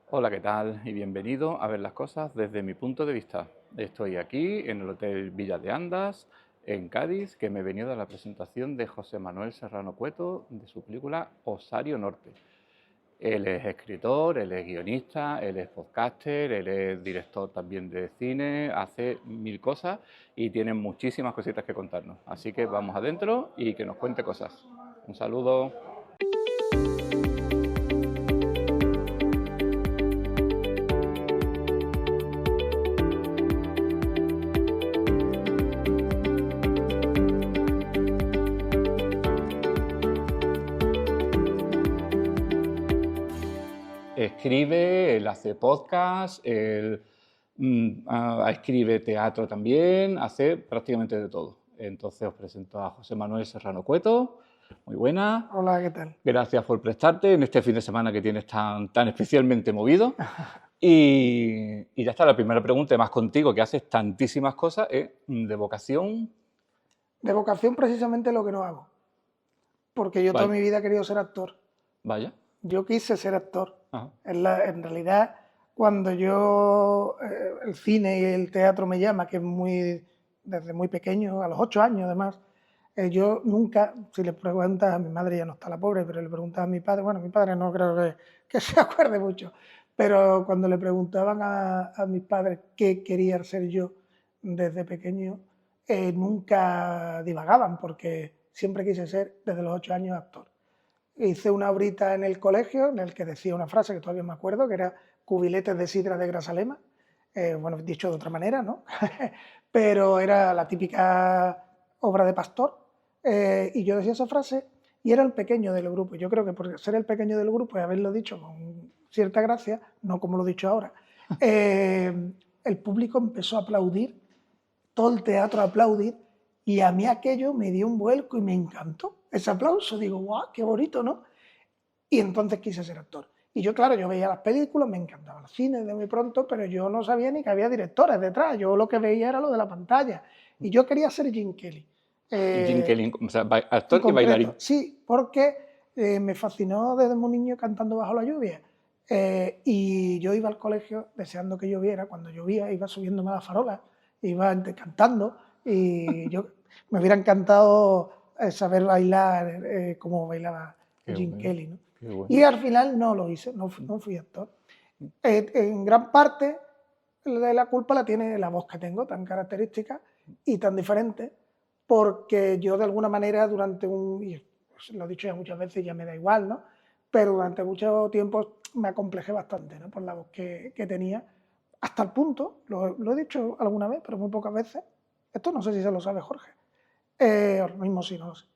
Hola, ¿qué tal? Y bienvenido a ver las cosas desde mi punto de vista. Estoy aquí en el Hotel Villa de Andas, en Cádiz, que me he venido a la presentación de José Manuel Serrano Cueto de su película Osario Norte. Él es escritor, él es guionista, él es podcaster, él es director también de cine, hace mil cosas y tiene muchísimas cositas que contarnos. Así que vamos adentro y que nos cuente cosas. Un saludo. Escribe, él hace podcast, él escribe teatro también, hace prácticamente de todo. Entonces os presento a José Manuel Serrano Cueto. Muy buena. Hola, ¿qué tal? Gracias por prestarte en este fin de semana que tienes tan especialmente movido. Y ya está, la primera pregunta, y más contigo, que haces tantísimas cosas, es de vocación. De vocación precisamente lo que no hago, porque yo toda Vaya, mi vida he querido ser actor. vaya. Yo quise ser actor. Ajá. En realidad, cuando yo el cine y el teatro me llama, que es desde muy pequeño, a los 8 años además, yo nunca, si le preguntas a mi madre, ya no está la pobre, pero le preguntas a mi padre, bueno, mi padre no creo que se acuerde mucho, pero cuando le preguntaban a mis padres qué quería ser yo desde pequeño, nunca divagaban, porque siempre quise ser, desde los 8 años, actor. Hice una obrita en el colegio en el que decía una frase que todavía me acuerdo, que era cubiletes de sidra de Grasalema, bueno, dicho de otra manera, ¿no? Pero era la típica obra de pastor, y yo decía esa frase y era el pequeño del grupo. Yo creo que por ser el pequeño del grupo y haberlo dicho con cierta gracia, no como lo he dicho ahora, el público empezó a aplaudir, todo el teatro a aplaudir, y a mí aquello me dio un vuelco y me encantó ese aplauso. Digo, guau, qué bonito, ¿no? Y entonces quise ser actor. Y yo, claro, yo veía las películas, me encantaba el cine de muy pronto, pero yo no sabía ni que había directores detrás. Yo lo que veía era lo de la pantalla. Y yo quería ser Gene Kelly. Jim Kelly, o sea, En actor y concreto, bailarín. sí, porque me fascinó desde muy niño cantando bajo la lluvia. Y yo iba al colegio deseando que lloviera. Cuando llovía iba subiéndome a la farola, iba cantando, y yo me hubiera encantado saber bailar como bailaba Qué Gene bueno, Kelly, ¿no? qué bueno. Y al final no lo hice, no fui actor. En gran parte de la culpa la tiene la voz que tengo, tan característica y tan diferente, porque yo de alguna manera y lo he dicho ya muchas veces, ya me da igual, ¿no? Pero durante mucho tiempo me acomplejé bastante, ¿no? Por la voz que tenía, hasta el punto, lo he dicho alguna vez, pero muy pocas veces, esto no sé si se lo sabe Jorge, lo mismo si no lo sé,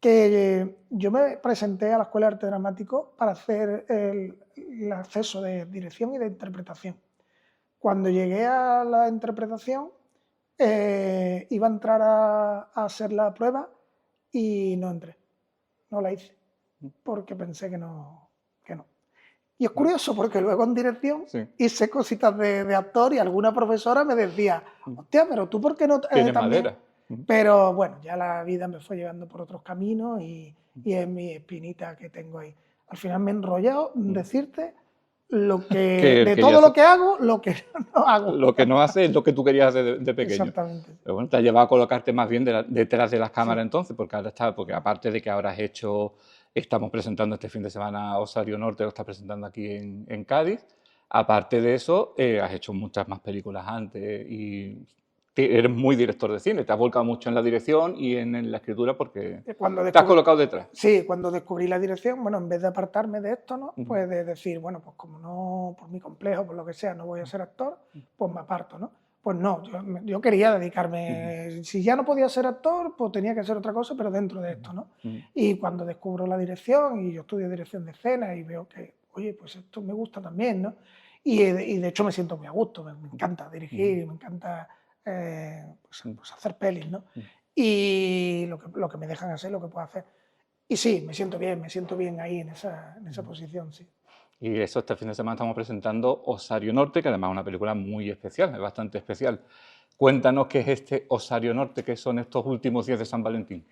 que yo me presenté a la Escuela de Arte Dramático para hacer el acceso de dirección y de interpretación. Cuando llegué a la interpretación, iba a entrar a hacer la prueba y no entré, no la hice, porque pensé que no. Y es Bueno, curioso porque luego en dirección sí. hice cositas de actor y alguna profesora me decía, hostia, pero tú por qué no Tiene también. madera. Pero bueno, ya la vida me fue llevando por otros caminos y es mi espinita que tengo ahí. Al final me he enrollado en decirte Que de todo querías, lo que hago, lo que no hago. lo que no haces es lo que tú querías hacer de pequeño. Exactamente. Pero bueno, te ha llevado a colocarte más bien detrás de las cámaras Sí. entonces, porque ahora está, porque aparte de que ahora estamos presentando este fin de semana Osario Norte, lo estás presentando aquí en Cádiz, aparte de eso, has hecho muchas más películas antes y eres muy director de cine, te has volcado mucho en la dirección y en la escritura porque Cuando te has descubrí, colocado detrás. sí, cuando descubrí la dirección, bueno, en vez de apartarme de esto, ¿no? Pues de decir, bueno, pues como no, por mi complejo, por lo que sea, no voy a ser actor, pues me aparto, ¿no? Pues no, yo quería dedicarme, si ya no podía ser actor, pues tenía que hacer otra cosa, pero dentro de esto, ¿no? Y cuando descubro la dirección, y yo estudio dirección de escena y veo que, oye, pues esto me gusta también, ¿no? Y de hecho me siento muy a gusto, me encanta dirigir, me encanta pues hacer pelis, ¿no? Y lo que me dejan hacer, lo que puedo hacer. Y sí, me siento bien ahí en esa posición, sí. Y eso, este fin de semana estamos presentando Osario Norte, que además es una película muy especial, es bastante especial. Cuéntanos qué es este Osario Norte, qué son estos últimos días de San Valentín.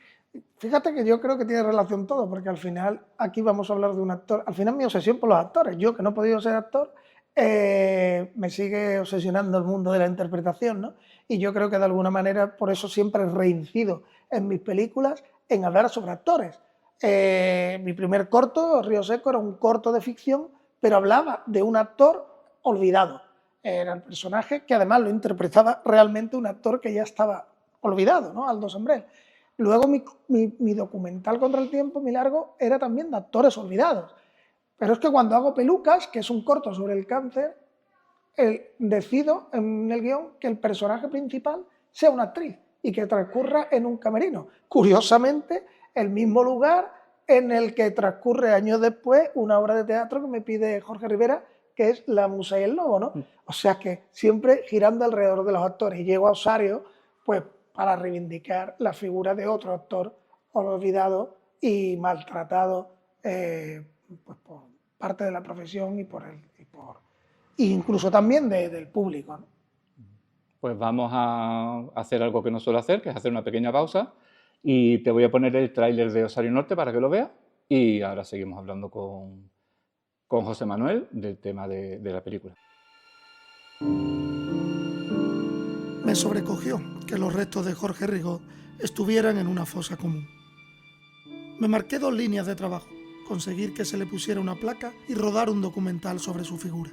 Fíjate que yo creo que tiene relación todo, porque al final aquí vamos a hablar de un actor. Al final mi obsesión por los actores, yo que no he podido ser actor, me sigue obsesionando el mundo de la interpretación, ¿no? Y yo creo que de alguna manera por eso siempre reincido en mis películas en hablar sobre actores. Mi primer corto, Río Seco, era un corto de ficción, pero hablaba de un actor olvidado. Era el personaje que además lo interpretaba realmente un actor que ya estaba olvidado, ¿no? Aldo Sombrel. Luego mi documental Contra el Tiempo, mi largo, era también de actores olvidados. Pero es que cuando hago Pelucas, que es un corto sobre el cáncer, decido en el guión que el personaje principal sea una actriz y que transcurra en un camerino. Curiosamente, el mismo lugar en el que transcurre años después una obra de teatro que me pide Jorge Rivera, que es La Musa y el Lobo, ¿no? O sea que siempre girando alrededor de los actores. Y llego a Osario, pues, para reivindicar la figura de otro actor olvidado y maltratado, pues, por parte de la profesión y incluso también del público, ¿no? Pues vamos a hacer algo que no suelo hacer, que es hacer una pequeña pausa, y te voy a poner el tráiler de Osario Norte para que lo veas, y ahora seguimos hablando con José Manuel del tema de la película. Me sobrecogió que los restos de Jorge Rigaud estuvieran en una fosa común. Me marqué 2 líneas de trabajo: conseguir que se le pusiera una placa y rodar un documental sobre su figura.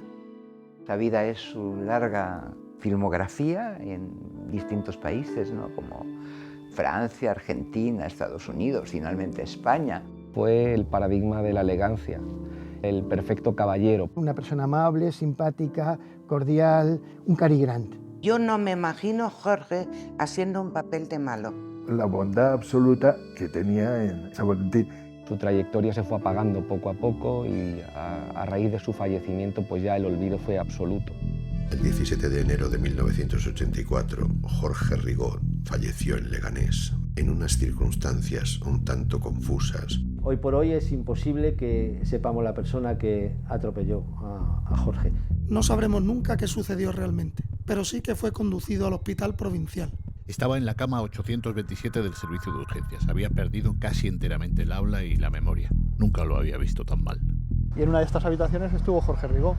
La vida es su larga filmografía en distintos países, ¿no? Como Francia, Argentina, Estados Unidos, finalmente España. Fue el paradigma de la elegancia, el perfecto caballero. Una persona amable, simpática, cordial, un Cary Grant. Yo no me imagino Jorge haciendo un papel de malo. La bondad absoluta que tenía en San Valentín. Su trayectoria se fue apagando poco a poco y a raíz de su fallecimiento pues ya el olvido fue absoluto. El 17 de enero de 1984, Jorge Rigaud falleció en Leganés, en unas circunstancias un tanto confusas. Hoy por hoy es imposible que sepamos la persona que atropelló a Jorge. No sabremos nunca qué sucedió realmente, pero sí que fue conducido al hospital provincial. Estaba en la cama 827 del servicio de urgencias. Había perdido casi enteramente el habla y la memoria. Nunca lo había visto tan mal. Y en una de estas habitaciones estuvo Jorge Rigaud.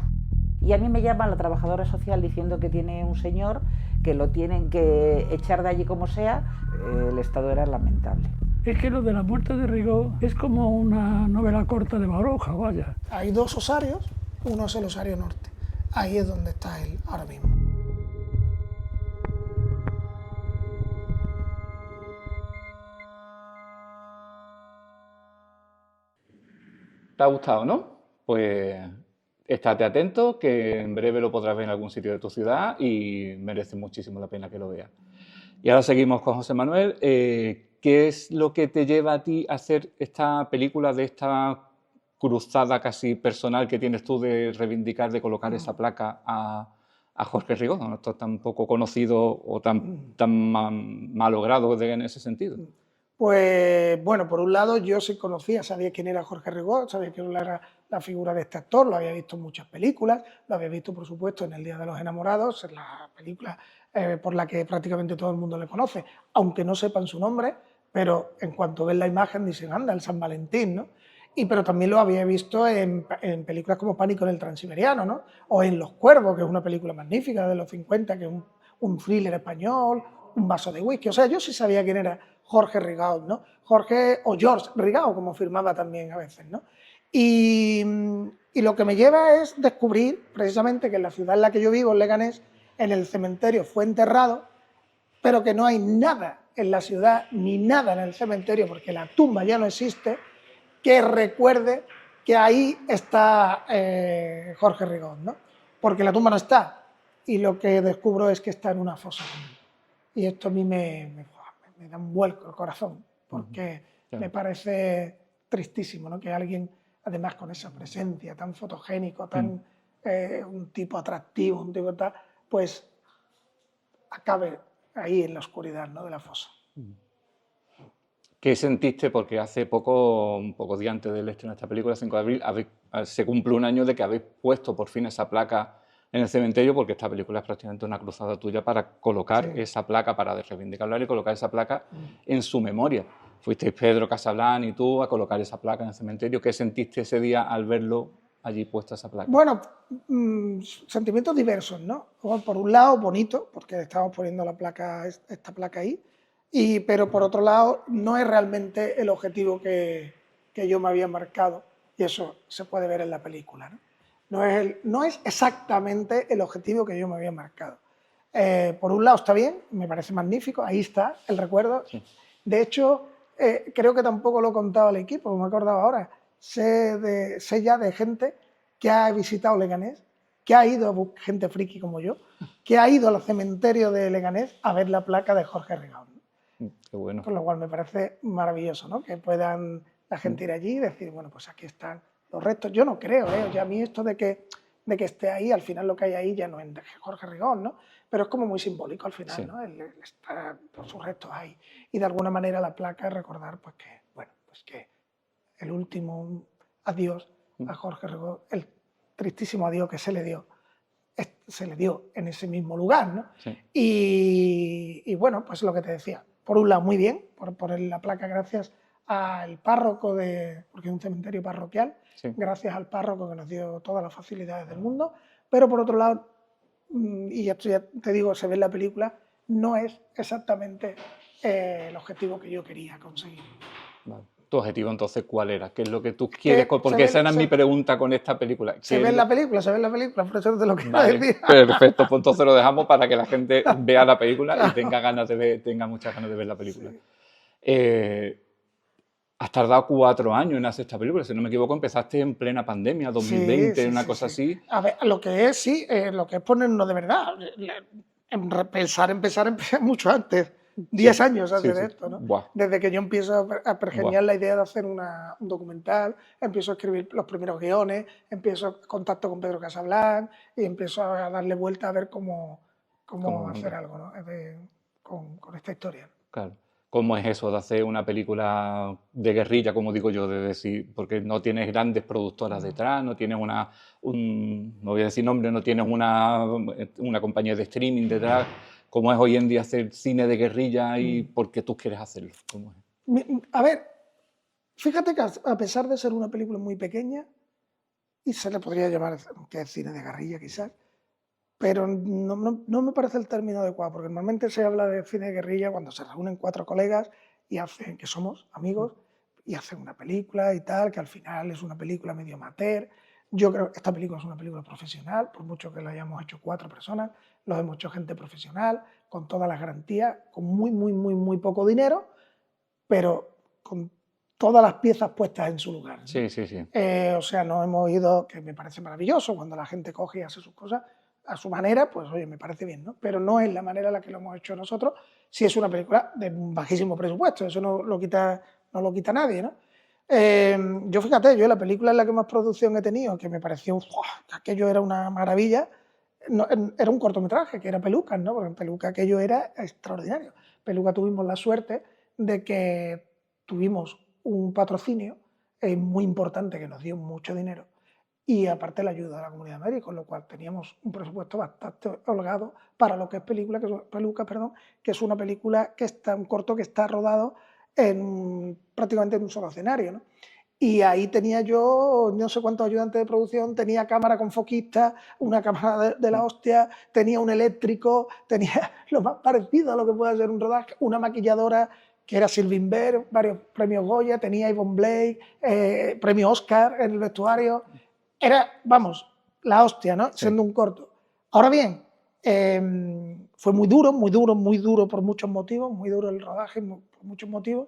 Y a mí me llama la trabajadora social diciendo que tiene un señor, que lo tienen que echar de allí como sea. El estado era lamentable. Es que lo de la muerte de Rigaud es como una novela corta de Baroja, vaya. Hay 2 osarios, uno es el Osario Norte. Ahí es donde está él ahora mismo. ¿Te ha gustado, no? Pues estate atento, que en breve lo podrás ver en algún sitio de tu ciudad y merece muchísimo la pena que lo veas. Y ahora seguimos con José Manuel. ¿Qué es lo que te lleva a ti a hacer esta película, de esta cruzada casi personal que tienes tú de reivindicar, de colocar esa placa a Jorge Rigaud? ¿No? Esto es tan poco conocido o tan malogrado en ese sentido. Pues bueno, por un lado yo sí conocía, sabía quién era Jorge Rigaud, sabía quién era la figura de este actor, lo había visto en muchas películas, lo había visto por supuesto en El Día de los Enamorados, en la película por la que prácticamente todo el mundo le conoce, aunque no sepan su nombre, pero en cuanto ven la imagen dicen, anda, el San Valentín, ¿no? Pero también lo había visto en películas como Pánico en el Transiberiano, ¿no? O en Los Cuervos, que es una película magnífica de los 50, que es un thriller español, Un vaso de whisky. O sea, yo sí sabía quién era Jorge Rigaud, ¿no? Jorge o George Rigaud, como firmaba también a veces, ¿no? Y lo que me lleva es descubrir precisamente que en la ciudad en la que yo vivo, en Leganés, en el cementerio fue enterrado, pero que no hay nada en la ciudad ni nada en el cementerio, porque la tumba ya no existe, que recuerde que ahí está Jorge Rigaud, ¿no? Porque la tumba no está, y lo que descubro es que está en una fosa común. Y esto a mí me da un vuelco el corazón, porque me parece tristísimo, ¿no? Que alguien, además con esa presencia tan fotogénico, tan un tipo atractivo, un tipo tal, pues acabe ahí en la oscuridad, ¿no? De la fosa. ¿Qué sentiste? Porque hace poco, un poco día antes del estreno de esta película, el 5 de abril, se cumple un año de que habéis puesto por fin esa placa en el cementerio, porque esta película es prácticamente una cruzada tuya para colocar esa placa, para reivindicarla y colocar esa placa en su memoria. Fuisteis Pedro Casablan y tú a colocar esa placa en el cementerio. ¿Qué sentiste ese día al verlo allí puesta esa placa? Bueno, sentimientos diversos, ¿no? Por un lado, bonito, porque estamos poniendo esta placa ahí, pero por otro lado, no es realmente el objetivo que yo me había marcado, y eso se puede ver en la película, ¿no? No es exactamente el objetivo que yo me había marcado. Por un lado está bien, me parece magnífico, ahí está el recuerdo. Sí. De hecho, creo que tampoco lo he contado al equipo, me he acordado ahora. Sé ya de gente que ha visitado Leganés, que ha ido, gente friki como yo, que ha ido al cementerio de Leganés a ver la placa de Jorge Rigau. Qué bueno. Con lo cual me parece maravilloso, ¿no? Que puedan la gente ir allí y decir, bueno, pues aquí están los restos. Yo no creo, ya a mí esto de que esté ahí, al final lo que hay ahí ya no es de Jorge Rigau, ¿no? Pero es como muy simbólico al final, sí. ¿no? Está por sus restos ahí. Y de alguna manera la placa es recordar, pues que, bueno, pues que el último adiós a Jorge Rigau, el tristísimo adiós que se le dio en ese mismo lugar, ¿no? Sí. Y bueno, pues lo que te decía, por un lado muy bien, por poner la placa gracias al párroco porque es un cementerio parroquial, sí. Gracias al párroco que nos dio todas las facilidades del mundo, pero por otro lado, y esto ya te digo, se ve en la película, no es exactamente el objetivo que yo quería conseguir. Vale. ¿Tu objetivo entonces cuál era? ¿Qué es lo que tú quieres? Porque esa era mi pregunta con esta película. Se ve en la película, por eso te lo quiero decir. Perfecto, pues entonces lo dejamos para que la gente vea la película y tenga muchas ganas de ver la película. Sí. Has tardado 4 años en hacer esta película, si no me equivoco, empezaste en plena pandemia, 2020, una cosa así. A ver, lo que es ponernos de verdad, empezar mucho antes. 10 años antes de esto, ¿no? Buah. Desde que yo empiezo a pergeñar la idea de hacer un documental, empiezo a escribir los primeros guiones, empiezo a contacto con Pedro Casablanc y empiezo a darle vuelta a ver cómo hacer algo, ¿no? con esta historia. Claro. ¿Cómo es eso de hacer una película de guerrilla, como digo yo, de decir, porque no tienes grandes productoras detrás, no tienes no voy a decir nombre, no tienes una compañía de streaming detrás? ¿Cómo es hoy en día hacer cine de guerrilla y por qué tú quieres hacerlo? ¿Cómo es? A ver, fíjate que a pesar de ser una película muy pequeña, y se le podría llamar que es cine de guerrilla quizás, pero no me parece el término adecuado, porque normalmente se habla de cine de guerrilla cuando se reúnen 4 colegas y hacen, que somos amigos, y hacen una película y tal, que al final es una película medio amateur. Yo creo que esta película es una película profesional, por mucho que la hayamos hecho 4 personas, lo hemos hecho gente profesional, con todas las garantías, con muy poco dinero, pero con todas las piezas puestas en su lugar, ¿no? Sí. O sea, no hemos ido, que me parece maravilloso, cuando la gente coge y hace sus cosas a su manera, pues oye, me parece bien, ¿no? Pero no es la manera en la que lo hemos hecho nosotros, si es una película de bajísimo presupuesto, eso no lo quita nadie, ¿no? Yo fíjate, la película en la que más producción he tenido, que me pareció que aquello era una maravilla, era un cortometraje, que era Pelucas, ¿no? Porque en Peluca aquello era extraordinario. Peluca tuvimos la suerte de que tuvimos un patrocinio muy importante que nos dio mucho dinero y aparte la ayuda de la Comunidad de Madrid, con lo cual teníamos un presupuesto bastante holgado para lo que es Pelucas, que es una película un corto que está rodado prácticamente en un solo escenario, ¿no? Y ahí tenía yo no sé cuántos ayudantes de producción, tenía cámara con foquista, una cámara de la hostia, tenía un eléctrico, tenía lo más parecido a lo que puede ser un rodaje, una maquilladora que era Sylvain Ver, varios premios Goya, tenía Yvonne Blake, premio Oscar en el vestuario. Era, vamos, la hostia, ¿no? Sí. Siendo un corto. Ahora bien, fue muy duro por muchos motivos, muy duro el rodaje por muchos motivos,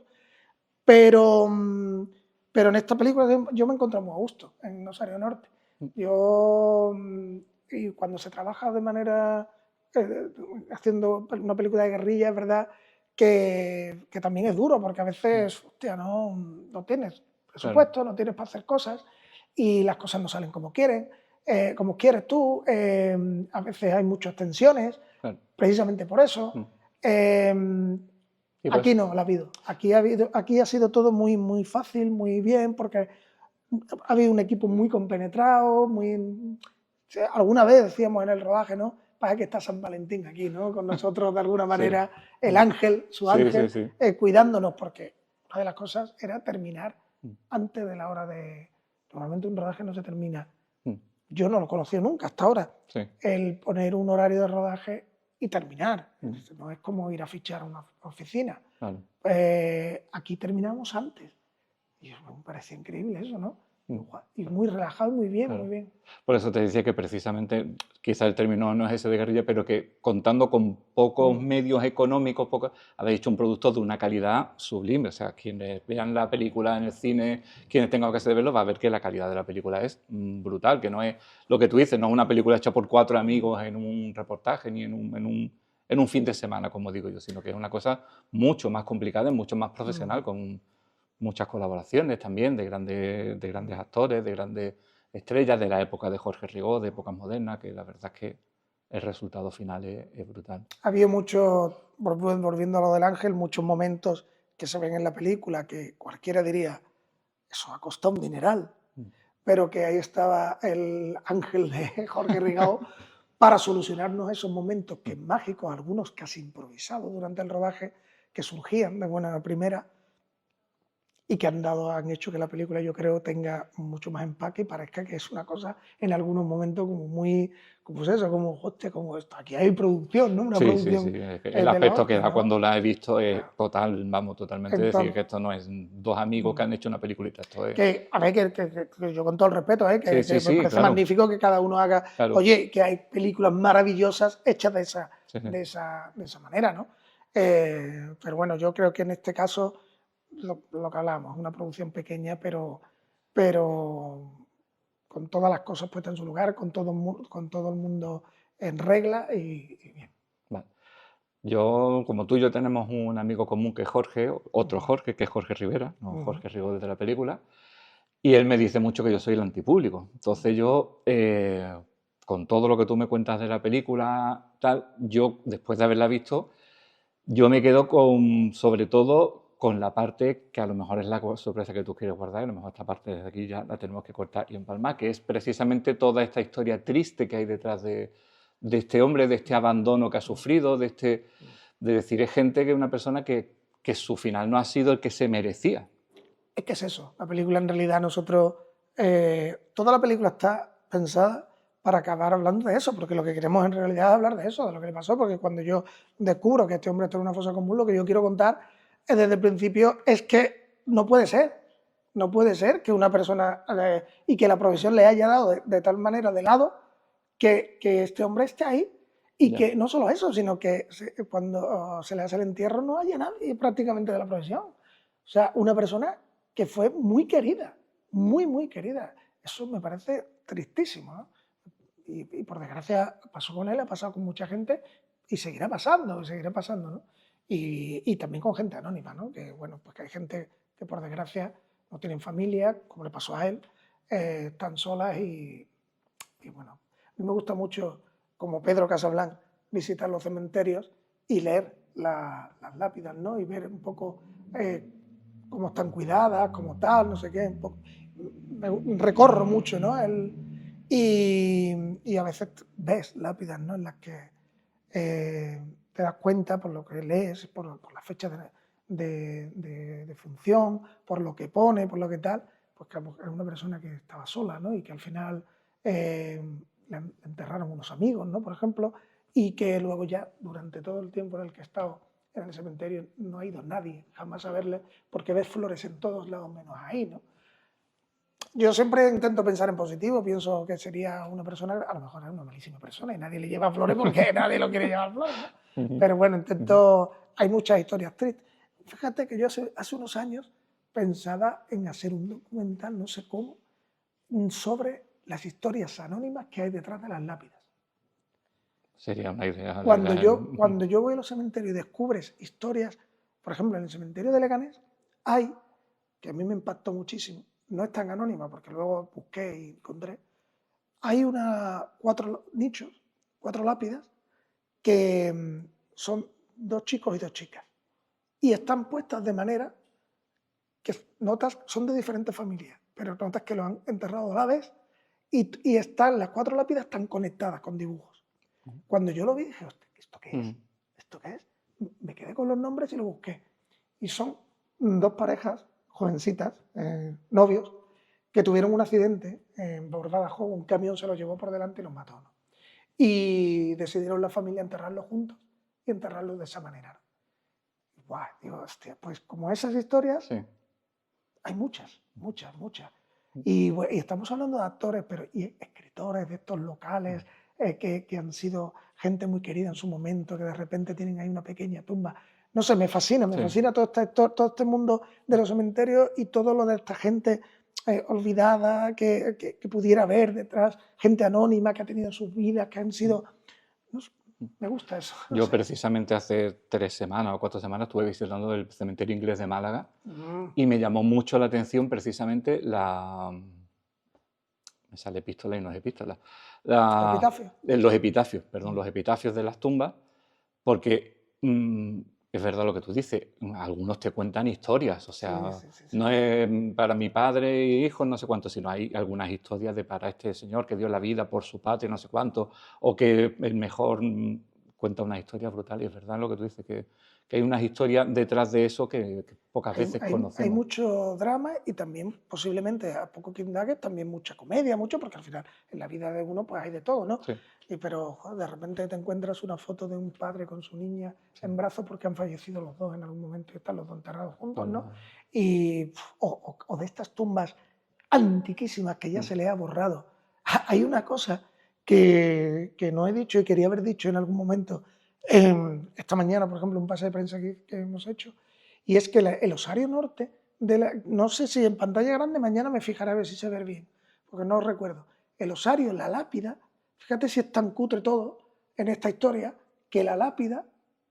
pero en esta película yo me encontré muy a gusto, en Osario Norte. Y cuando se trabaja de manera, haciendo una película de guerrilla, es verdad que también es duro, porque a veces, hostia, no tienes presupuesto, claro. No tienes para hacer cosas, y las cosas no salen como quieres tú, a veces hay muchas tensiones, claro. Precisamente por eso. Aquí no la ha habido. Aquí ha sido todo muy fácil, muy bien, porque ha habido un equipo muy compenetrado, alguna vez decíamos en el rodaje, ¿no? Para que está San Valentín aquí, ¿no? Con nosotros de alguna manera, sí. El ángel, su ángel, sí. Cuidándonos, porque una de las cosas era terminar antes de la hora de... Normalmente un rodaje no se termina yo no lo conocí nunca hasta ahora. Sí. El poner un horario de rodaje y terminar. No es como ir a fichar a una oficina. Claro. Aquí terminamos antes. Y me parece increíble eso, ¿no? Y muy relajado, muy bien, Claro. muy bien. Por eso te decía que precisamente, quizá el término no es ese de guerrilla, pero que contando con pocos medios económicos, habéis hecho un producto de una calidad sublime. O sea, quienes vean la película en el cine, quienes tengan ocasión de verlo, va a ver que la calidad de la película es brutal, que no es lo que tú dices, no es una película hecha por 4 amigos en un reportaje ni en un fin de semana, como digo yo, sino que es una cosa mucho más complicada y mucho más profesional, con muchas colaboraciones también de grandes actores, de grandes estrellas de la época de Jorge Rigó, de épocas modernas, que la verdad es que el resultado final es brutal. Había muchos, volviendo a lo del ángel, muchos momentos que se ven en la película que cualquiera diría, eso ha costado un dineral, pero que ahí estaba el ángel de Jorge Rigó para solucionarnos esos momentos que mágicos, algunos casi improvisados durante el rodaje, que surgían de buena primera y que han hecho que la película, yo creo, tenga mucho más empaque y parezca que es una cosa en algunos momentos como muy, como es eso, como, hostia, como esto, aquí hay producción, ¿no? Una producción. Sí. El aspecto que da cuando la he visto es totalmente Entonces, decir que esto no es 2 amigos que han hecho una peliculita, esto es... Que, a ver, que yo con todo el respeto, que me parece claro. magnífico que cada uno haga, Claro. oye, que hay películas maravillosas hechas de esa manera, ¿no? Pero bueno, yo creo que en este caso, lo que hablábamos, una producción pequeña, pero con todas las cosas puestas en su lugar, con todo el mundo en regla y bien. Vale. Yo, como tú y yo tenemos un amigo común que es Jorge, otro Jorge, que es Jorge Rivera, no Jorge Rigó desde la película, y él me dice mucho que yo soy el antipúblico. Entonces yo, con todo lo que tú me cuentas de la película, tal, yo, después de haberla visto, yo me quedo sobre todo con la parte que a lo mejor es la sorpresa que tú quieres guardar, y a lo mejor esta parte desde aquí ya la tenemos que cortar y empalmar, que es precisamente toda esta historia triste que hay detrás de este hombre, de este abandono que ha sufrido, de decir, es gente que es una persona que su final no ha sido el que se merecía. Es que es eso, la película en realidad nosotros, toda la película está pensada para acabar hablando de eso, porque lo que queremos en realidad es hablar de eso, de lo que le pasó, porque cuando yo descubro que este hombre está en una fosa común, lo que yo quiero contar desde el principio es que no puede ser que una persona y que la profesión le haya dado de tal manera de lado que este hombre esté ahí y que no solo eso, sino que cuando se le hace el entierro no haya nadie prácticamente de la profesión. O sea, una persona que fue muy querida, muy querida. Eso me parece tristísimo, ¿no? Y por desgracia pasó con él, ha pasado con mucha gente y seguirá pasando, ¿no? Y también con gente anónima, ¿no? Que bueno, pues que hay gente que por desgracia no tienen familia, como le pasó a él, están solas y bueno, a mí me gusta mucho, como Pedro Casablanc, visitar los cementerios y leer las lápidas, ¿no? Y ver un poco cómo están cuidadas, cómo tal, no sé qué, un poco. Recorro mucho, ¿no? Y a veces ves lápidas, ¿no? En las que te das cuenta por lo que lees, por la fecha de función, por lo que pone, por lo que tal, pues que es una persona que estaba sola, ¿no? Y que al final le enterraron unos amigos, ¿no? Por ejemplo, y que luego ya durante todo el tiempo en el que he estado en el cementerio no ha ido nadie jamás a verle, porque ves flores en todos lados menos ahí, ¿no? Yo siempre intento pensar en positivo, pienso que sería una persona, a lo mejor es una malísima persona y nadie le lleva flores porque nadie lo quiere llevar flores, ¿no? Pero bueno, hay muchas historias tristes. Fíjate que yo hace unos años pensaba en hacer un documental, no sé cómo, sobre las historias anónimas que hay detrás de las lápidas. Sería una idea. Cuando yo voy a los cementerios y descubres historias, por ejemplo, en el cementerio de Leganés hay, que a mí me impactó muchísimo, no es tan anónima porque luego busqué y encontré, hay 4 nichos, 4 lápidas que son 2 chicos y 2 chicas y están puestas de manera que notas, son de diferentes familias, pero notas que lo han enterrado a la vez y las 4 lápidas están conectadas con dibujos. Cuando yo lo vi dije, hostia, ¿esto qué es? ¿Esto qué es? Me quedé con los nombres y lo busqué. Y son 2 parejas jovencitas, novios, que tuvieron un accidente por Badajoz, un camión se los llevó por delante y los mató, ¿no? Y decidieron la familia enterrarlos juntos y enterrarlos de esa manera. Buah, digo, hostia, pues como esas historias, Sí. hay muchas. Y estamos hablando de actores, pero y escritores de estos locales que han sido gente muy querida en su momento, que de repente tienen ahí una pequeña tumba. No sé, me fascina todo este mundo de los cementerios y todo lo de esta gente olvidada que pudiera haber detrás, gente anónima que ha tenido sus vidas, que han sido... No sé, me gusta eso. No Yo sé. precisamente hace 3 semanas o 4 semanas estuve visitando el cementerio inglés de Málaga y me llamó mucho la atención precisamente me sale epístola y no es epístola. ¿Epitafio? Los epitafios, perdón, los epitafios de las tumbas, porque es verdad lo que tú dices, algunos te cuentan historias, o sea, no es para mi padre e hijos, no sé cuánto, sino hay algunas historias de para este señor que dio la vida por su patria, no sé cuánto, o que el mejor cuenta una historia brutal, y es verdad lo que tú dices, que hay unas historias detrás de eso que pocas veces conocemos. Hay mucho drama y también posiblemente, a poco que indagues, también mucha comedia, porque al final en la vida de uno pues hay de todo, ¿no? Sí. Pero joder, de repente te encuentras una foto de un padre con su niña en brazos porque han fallecido los dos en algún momento y están los dos enterrados juntos, ¿no? O de estas tumbas antiquísimas que ya se le ha borrado. Hay una cosa que no he dicho y quería haber dicho en algún momento, esta mañana, por ejemplo, un pase de prensa que hemos hecho, y es que el osario norte, no sé si en pantalla grande, mañana me fijaré a ver si se ve bien, porque no recuerdo. El osario, la lápida, fíjate si es tan cutre todo en esta historia, que la lápida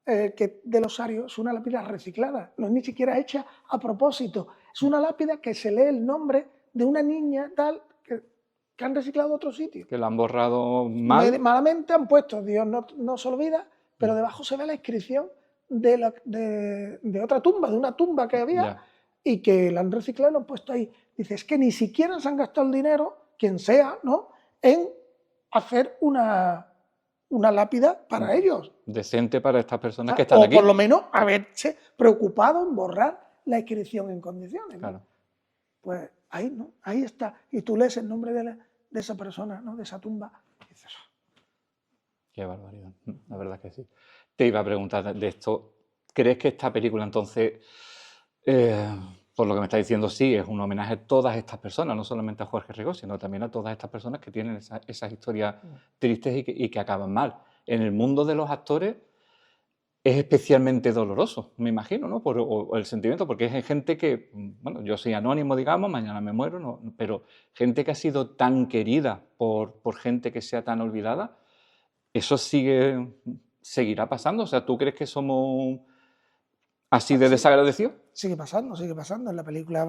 del osario es una lápida reciclada, no es ni siquiera hecha a propósito, es una lápida que se lee el nombre de una niña tal que han reciclado a otro sitio. Que la han borrado mal. Malamente han puesto, Dios no se olvida, pero debajo se ve la inscripción de otra tumba, de una tumba que había, y que la han reciclado y lo han puesto ahí. Dice, es que ni siquiera se han gastado el dinero, quien sea, ¿no?, en hacer una lápida para ellos. Decente para estas personas que están aquí. O por lo menos haberse preocupado en borrar la inscripción en condiciones, ¿no? Claro. Pues ahí, ¿no? Ahí está. Y tú lees el nombre de esa persona, ¿no?, de esa tumba, y dices, qué barbaridad, la verdad que sí. Te iba a preguntar de esto, ¿crees que esta película entonces, por lo que me está diciendo, sí, es un homenaje a todas estas personas, no solamente a Jorge Rigó, sino también a todas estas personas que tienen esas historias tristes y que acaban mal? En el mundo de los actores es especialmente doloroso, me imagino, ¿no? O el sentimiento, porque es gente que, bueno, yo soy anónimo, digamos, mañana me muero, no, pero gente que ha sido tan querida por gente que sea tan olvidada, ¿eso seguirá pasando? O sea, ¿tú crees que somos así de desagradecidos? Sigue pasando. En la película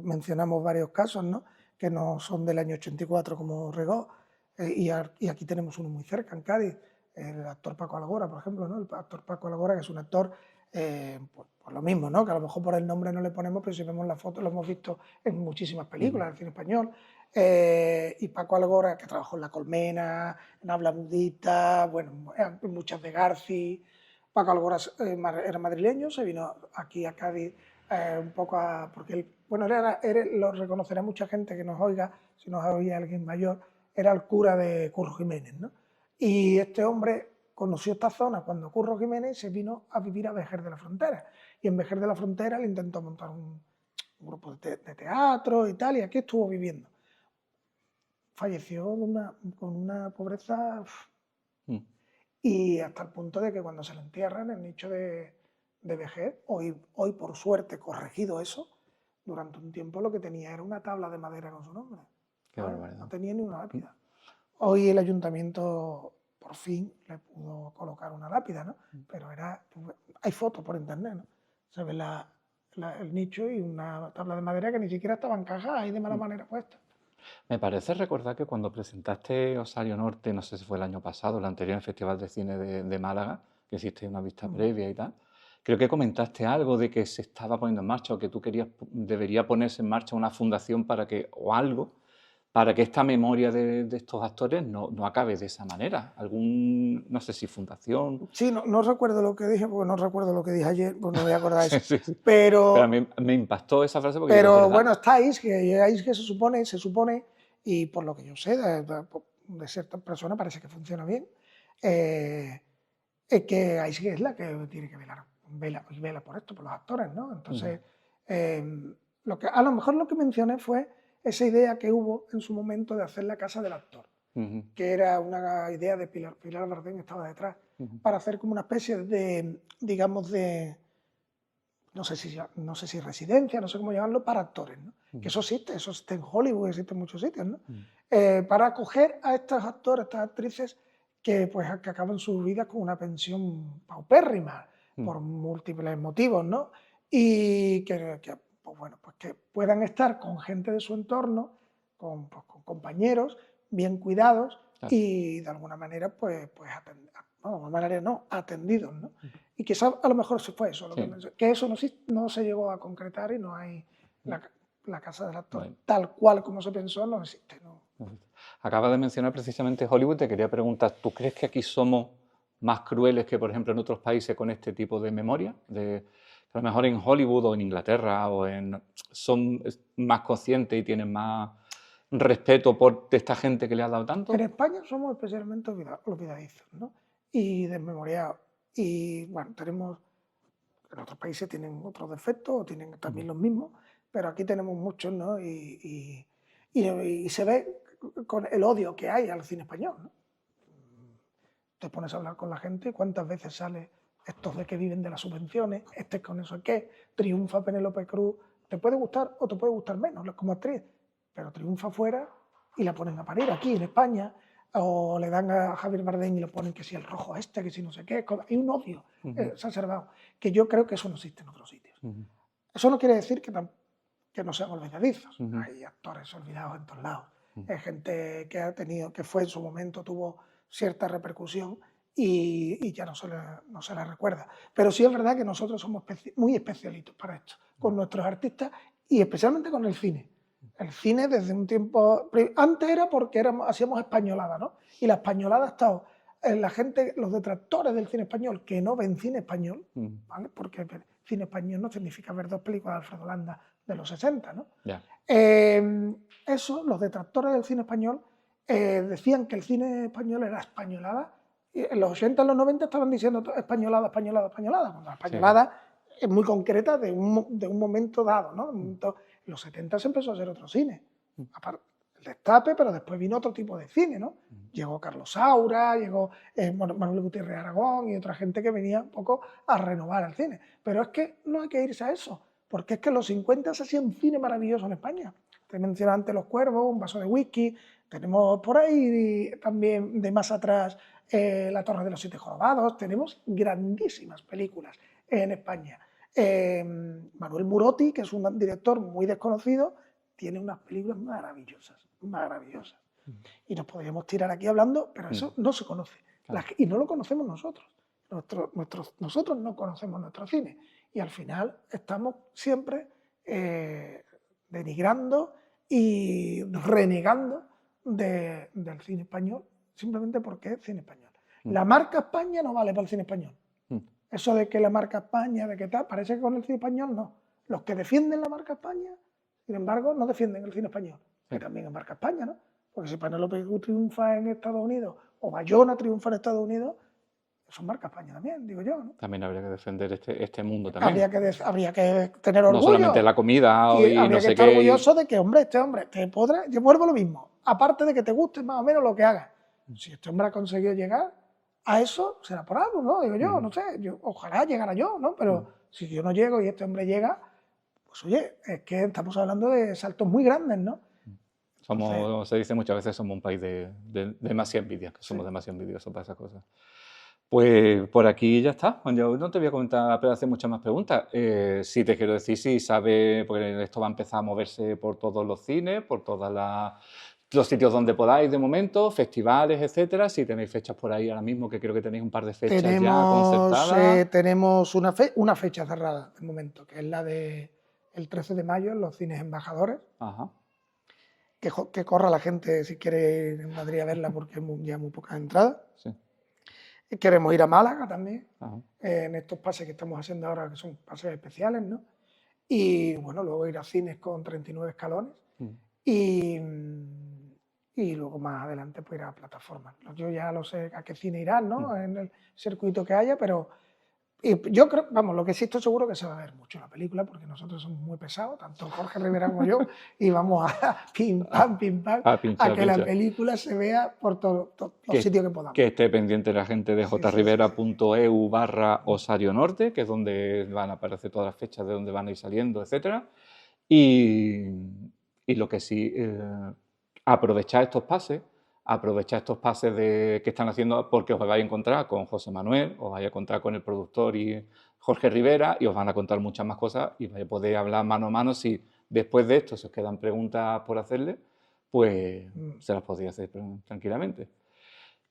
mencionamos varios casos, ¿no?, que no son del año 84 como Rigó, y aquí tenemos uno muy cerca, en Cádiz, el actor Paco Algora, por ejemplo, ¿no? El actor Paco Algora, que es un actor, pues lo mismo, ¿no?, que a lo mejor por el nombre no le ponemos, pero si vemos la foto lo hemos visto en muchísimas películas del cine español. Y Paco Algora, que trabajó en La Colmena, en Habla Mudita, bueno, en muchas de Garci. Paco Algora era madrileño, se vino aquí a Cádiz un poco porque él, bueno, lo reconocerá mucha gente que nos oiga, si nos oía alguien mayor, era el cura de Curro Jiménez, ¿no? Y este hombre conoció esta zona cuando Curro Jiménez se vino a vivir a Vejer de la Frontera. Y en Vejer de la Frontera le intentó montar un grupo de teatro y tal, y aquí estuvo viviendo. Falleció con una pobreza... Y hasta el punto de que cuando se le entierra en el nicho de Vejer, hoy por suerte corregido eso, durante un tiempo lo que tenía era una tabla de madera con su nombre. Qué barbaridad. No tenía ni una lápida. Hoy el ayuntamiento por fin le pudo colocar una lápida, ¿no? Pero hay fotos por internet, ¿no? Se ve el nicho y una tabla de madera que ni siquiera estaba encajada y de mala manera puesta. Me parece recordar que cuando presentaste Osario Norte, no sé si fue el año pasado, el anterior en el Festival de Cine de Málaga, que hiciste una vista previa y tal, creo que comentaste algo de que se estaba poniendo en marcha o que tú debería ponerse en marcha una fundación para para que esta memoria de estos actores no acabe de esa manera. No sé si fundación... Sí, no recuerdo lo que dije, porque no recuerdo lo que dije ayer, pues no me voy a acordar de eso. Sí, sí. Pero a mí me impactó esa frase porque... Pero bueno, está Aisge se supone, y por lo que yo sé de ciertas personas parece que funciona bien, es que Aisge es la que tiene que vela por esto, por los actores, ¿no? Entonces, a lo mejor lo que mencioné fue esa idea que hubo en su momento de hacer la casa del actor, que era una idea de Pilar Bardem estaba detrás, para hacer como una especie de, digamos, no sé si residencia, no sé cómo llamarlo, para actores, ¿no? Que eso existe en Hollywood, existe en muchos sitios, ¿no? Para acoger a estos actores, estas actrices que acaban sus vidas con una pensión paupérrima, por múltiples motivos, ¿no? Y que puedan estar con gente de su entorno, con compañeros, bien cuidados, claro, y de alguna manera atendidos, ¿no? Y quizás a lo mejor se fue eso, que eso no se llegó a concretar y no hay la casa del actor tal cual como se pensó, no existe, ¿no? Acabas de mencionar precisamente Hollywood, te quería preguntar, ¿tú crees que aquí somos más crueles que, por ejemplo, en otros países con este tipo de memoria? A lo mejor en Hollywood o en Inglaterra son más conscientes y tienen más respeto por esta gente que le ha dado tanto. En España somos especialmente olvidadizos, ¿no? Y desmemoriados. Y bueno, en otros países tienen otros defectos o tienen también los mismos, pero aquí tenemos muchos, ¿no? Y se ve con el odio que hay al cine español, ¿no? Te pones a hablar con la gente, cuántas veces sale estos de que viven de las subvenciones, con eso qué, triunfa Penélope Cruz, te puede gustar o te puede gustar menos como actriz, pero triunfa fuera y la ponen a parir aquí en España, o le dan a Javier Bardem y lo ponen que si el rojo que si no sé qué, hay un odio exacerbado, que yo creo que eso no existe en otros sitios. Eso no quiere decir que no sean olvidadizos, hay actores olvidados en todos lados, hay gente que fue en su momento, tuvo cierta repercusión y ya no se le recuerda. Pero sí es verdad que nosotros somos muy especialitos para esto, con nuestros artistas y especialmente con el cine. El cine desde un tiempo... Antes era porque hacíamos españolada, ¿no? Y la españolada ha estado en la gente, los detractores del cine español que no ven cine español, ¿vale? Porque cine español no significa ver dos películas de Alfredo Landa de los 60, ¿no? Yeah. Los detractores del cine español decían que el cine español era españolada. Y en los 80, en los 90 estaban diciendo españolada. Cuando la españolada es muy concreta de un momento dado, ¿no? En los 70 se empezó a hacer otro cine. Aparte, el Destape, pero después vino otro tipo de cine, ¿no? Llegó Carlos Saura, llegó Manuel Gutiérrez Aragón y otra gente que venía un poco a renovar el cine. Pero es que no hay que irse a eso, porque es que en los 50 se hacía un cine maravilloso en España. Te mencionaba antes Los Cuervos, Un vaso de whisky, tenemos por ahí también de más atrás La Torre de los Siete Jorobados, tenemos grandísimas películas en España. Manuel Murotti, que es un director muy desconocido, tiene unas películas maravillosas. Y nos podríamos tirar aquí hablando, pero eso no se conoce. Claro. Y no lo conocemos nosotros. Nosotros no conocemos nuestro cine. Y al final estamos siempre denigrando y renegando del cine español, simplemente porque es cine español. La marca España no vale para el cine español. Eso de que la marca España, de que tal, parece que con el cine español no. Los que defienden la marca España, sin embargo, no defienden el cine español, que también es marca España, ¿no? Porque si Penélope Cruz triunfa en Estados Unidos o Bayona triunfa en Estados Unidos, eso es marca España también, digo yo, ¿no? También habría que defender este mundo también. Habría que tener orgullo. No solamente la comida y no sé qué. Habría que estar orgulloso de que, hombre, este hombre te podrá... Yo vuelvo lo mismo. Aparte de que te guste más o menos lo que hagas. Si este hombre ha conseguido llegar a eso, será por algo, ¿no? Digo yo, no sé. Ojalá llegara yo, ¿no? Pero si yo no llego y este hombre llega, pues oye, es que estamos hablando de saltos muy grandes, ¿no? Se dice muchas veces, somos un país de demasiada envidia, que somos demasiado envidiosos para esas cosas. Pues por aquí ya está. Yo no te voy a comentar, pero hacer muchas más preguntas. Sí te quiero decir, si sabes, porque esto va a empezar a moverse por todos los cines, por todos los sitios donde podáis de momento, festivales, etcétera. Si tenéis fechas por ahí ahora mismo, que creo que tenéis un par de fechas ya concertadas. Tenemos una fecha cerrada de momento, que es la del 13 de mayo en los cines Embajadores. Ajá. que corra la gente si quiere ir en Madrid a verla porque ya muy pocas entradas. Sí. Queremos ir a Málaga también, Ajá. en estos pases que estamos haciendo ahora, que son pases especiales, ¿no? Y bueno, luego ir a cines con 39 escalones y luego más adelante pues ir a plataformas. Yo ya lo sé a qué cine irán, ¿no? En el circuito que haya, pero yo creo, vamos, lo que sí estoy seguro que se va a ver mucho la película, porque nosotros somos muy pesados, tanto Jorge Rivera como yo, y vamos a pim pam, a que la película se vea por todos los sitios que podamos. Que esté pendiente la gente de jrivera.eu/Osario Norte, que es donde van a aparecer todas las fechas de donde van a ir saliendo, etc. Y lo que sí, aprovechar estos pases que están haciendo, porque os vais a encontrar con José Manuel, os vais a encontrar con el productor y Jorge Rivera, y os van a contar muchas más cosas y vais a poder hablar mano a mano. Si después de esto se os quedan preguntas por hacerle, pues se las podéis hacer tranquilamente.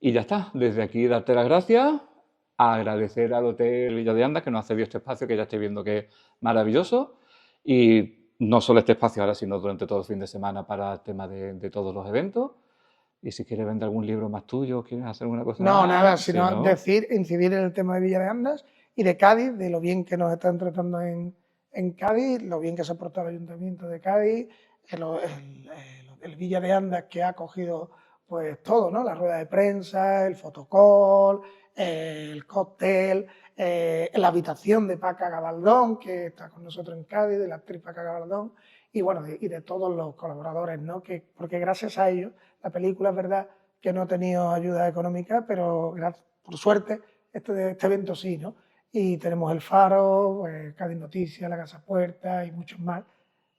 Y ya está, desde aquí darte las gracias, agradecer al Hotel Villa de Andas que nos ha cedido este espacio, que ya estáis viendo que es maravilloso, y no solo este espacio ahora, sino durante todo el fin de semana para el tema de todos los eventos. Y si quieres vender algún libro más tuyo, ¿quieres hacer alguna cosa No, más? nada, sino incidir en el tema de Villa de Andas y de Cádiz, de lo bien que nos están tratando en Cádiz, lo bien que se ha portado el Ayuntamiento de Cádiz, el Villa de Andas que ha cogido pues todo, ¿no? La rueda de prensa, el fotocall, el cóctel, la habitación de Paca Gabaldón, que está con nosotros en Cádiz, de la actriz Paca Gabaldón, y bueno, y de todos los colaboradores, ¿no? Porque gracias a ellos, la película es verdad que no ha tenido ayuda económica, pero por suerte este evento sí, ¿no? Y tenemos El Faro, pues, Cádiz Noticias, La Casa Puerta y muchos más,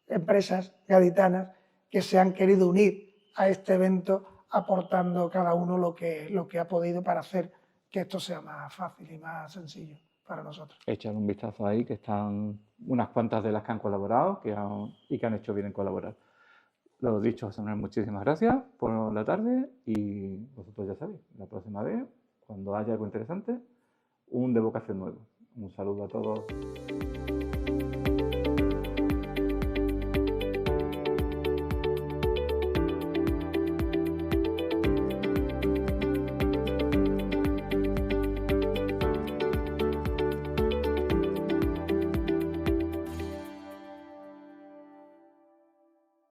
empresas gaditanas que se han querido unir a este evento aportando cada uno lo que ha podido para hacer que esto sea más fácil y más sencillo para nosotros. Echar un vistazo ahí, que están unas cuantas de las que han colaborado y que han hecho bien en colaborar. Lo dicho, José Manuel, muchísimas gracias por la tarde y vosotros ya sabéis, la próxima vez, cuando haya algo interesante, un De Vocación nuevo. Un saludo a todos.